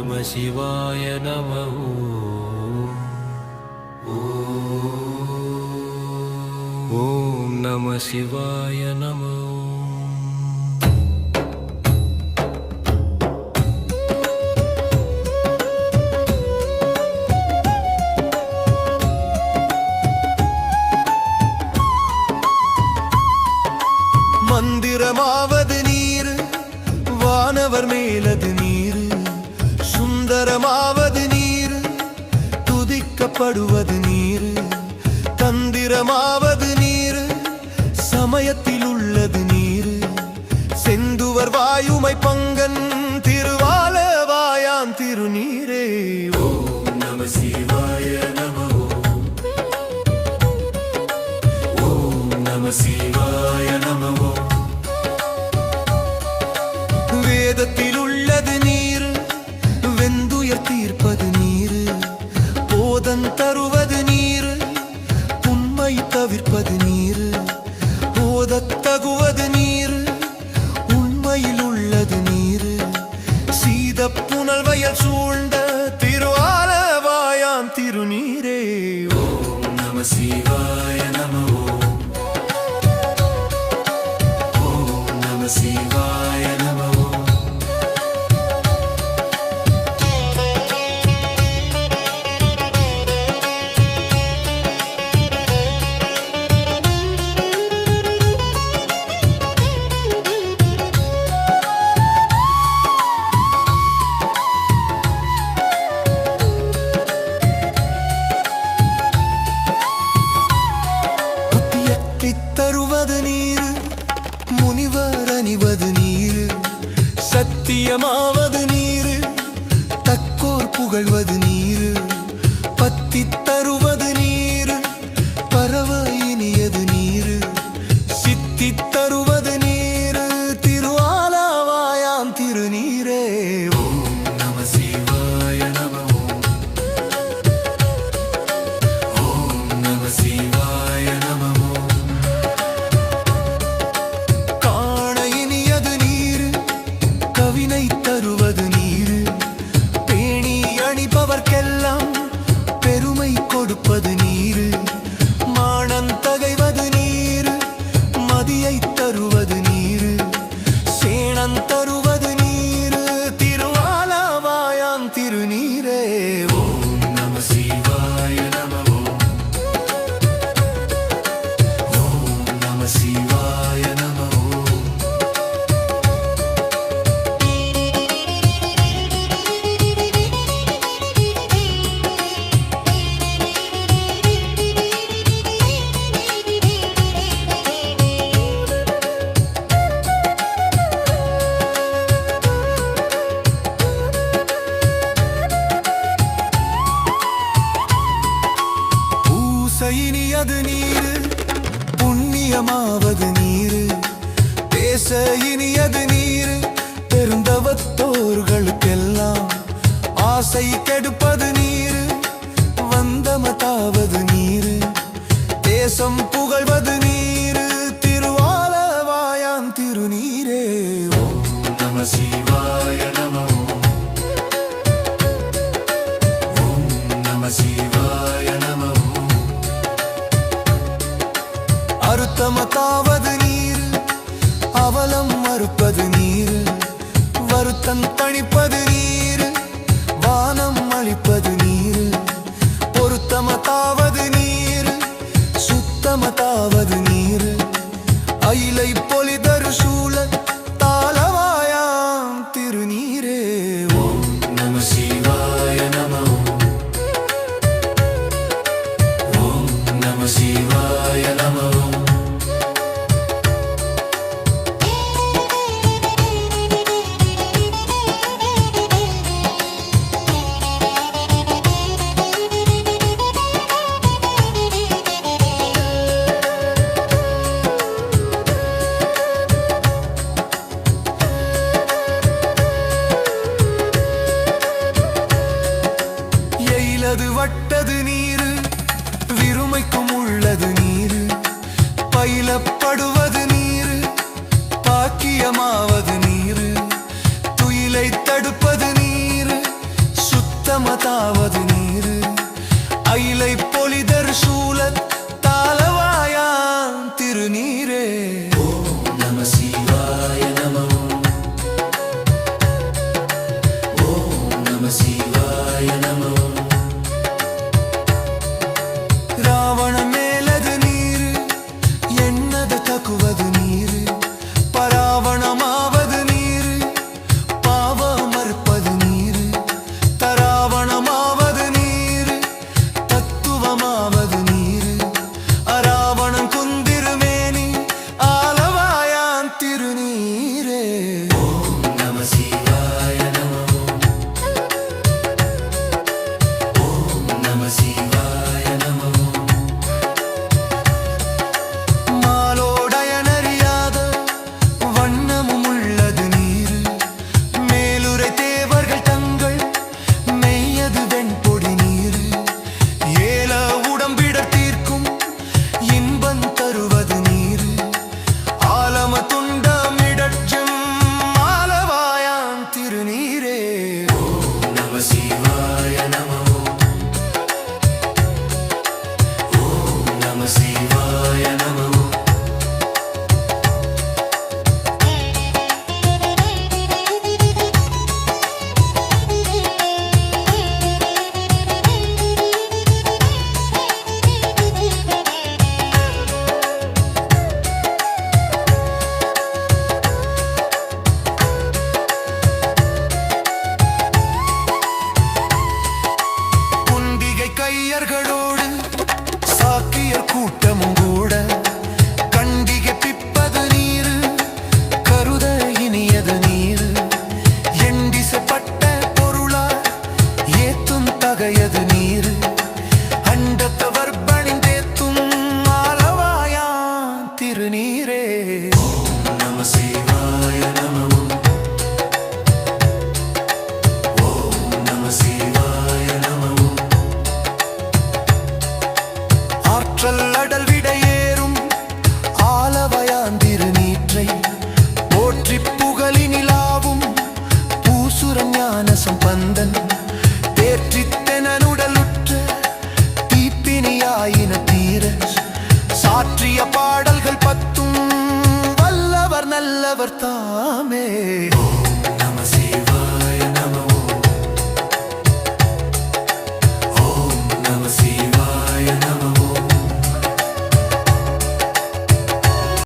நம சிவாய நம. ஓம் நம சிவாய நம. மந்திரமாவது நீர், வானவர் மேலது நீர், சுந்தரமாவது நீர், துதிக்கப்படுவது நீர், தந்திரமாவது நீர், சமயத்தில் உள்ளது நீர், செந்துவர் வாயுமை பங்கன் திருவாலவாயான் திருநீரே. ஓம் நம சிவாய நம. ஓம் நம சிவாய நம. வேதத்தில் உள்ளது நீர், வெந்துயர் தீர்ப்பது நீர், போதன் தருவது நீர், உண்மை தவிர்ப்பது நீர், போதத் தகுவது நீர், உண்மையில் உள்ளது நீர், சீத புனல் வயல் சூழ்ந்த திருவாலவாயான் திருநீரே. ஓம் நம சிவாய நம. ஓம் நம சிவாய நம. தருவது நீர், முனிவர் அணிவது நீர், சத்தியமாவது நீர், தக்கோர் புகழ்வது நீர், பத்தி தருவது நீர், பரவ இனியது நீர், சித்தி தருவது நீர், திருவாலவாயான் திருநீரே. ஓம் நம சிவாய நம. ஓம் நம சிவாய நம. கவினை தருவது நீர், பேணி அணிபவர்க்கெல்லாம் பெருமை கொடுப்பது நீர், மானன் தகைவது நீர், மதியை தருவது நீர், சேணன் தருவது நீர், திருவாலவாயான் திருநீரே. ஓம் நம சிவாய நம. ஓம் நம சிவாய நம. இனியது நீர், புண்ணியமாவது நீர், பேச இனியது நீர், பெருந்தவத்தோர்களுக்கெல்லாம் ஆசை கெடுப்பது நீர், வந்தமதாவது நீர், தேசம் புகழ்வது நீர், திருவாலவாயான் திருநீரே. ஓம் நம சிவாய நம. ஓம் நம சிவாய நம. அருத்தமதாவது நீர், அவலம் மறுப்பது நீர், வருத்தம் தணிப்பது நீர், வானம் அளிப்பது நீர், பொருத்தமதாவது நீர், சுத்தமதாவது நீர், அயிலை பொலிதரு சூழ தாளவாயாம் திருநீரே. ஓம் நம சிவாய நம. ஓம் நம சிவாய நம. வட்டது நீர், விருமைக்கும் உள்ளது நீர், பயிலப்படுவது நீர், பாக்கியமாவது நீர், துயிலை தடுப்பது நீர், அலமதாவது நீரு அயிலை பொலிதர் சூலத் தாளவாயான் திருநீரே ஓம் நம சிவாய நம ஓம் நம சிவாய நம ராவண மேலது நீரு எண்ணது தக்குவது நீரு பராவணமாவது நீரு பாவமறுப்பது நீரு தராவணமாவது நீரு தத்துவமாவது நீரு அராவணன் குந்திருமேனி ஆலவாயான் திருநீரே ஓம் நம சிவாய நம ஓம் நம சிவாய நம மாலோடயனறியாத வண்ணமும் உள்ளது நீரு மேலுரை தேவர்கள் தங்கள் மெய்யது வெண்பொடி நீரு ஏல உடம்பிடர் தீர்க்கும் இன்பம் தருவது நீரு ஆலம துண்டமிடற்றும் ஆலவாயான் திருநீரே ஓம் நம சிவாய நம ஓம் நம சிவாய நம குண்டிகை கையர்களோடு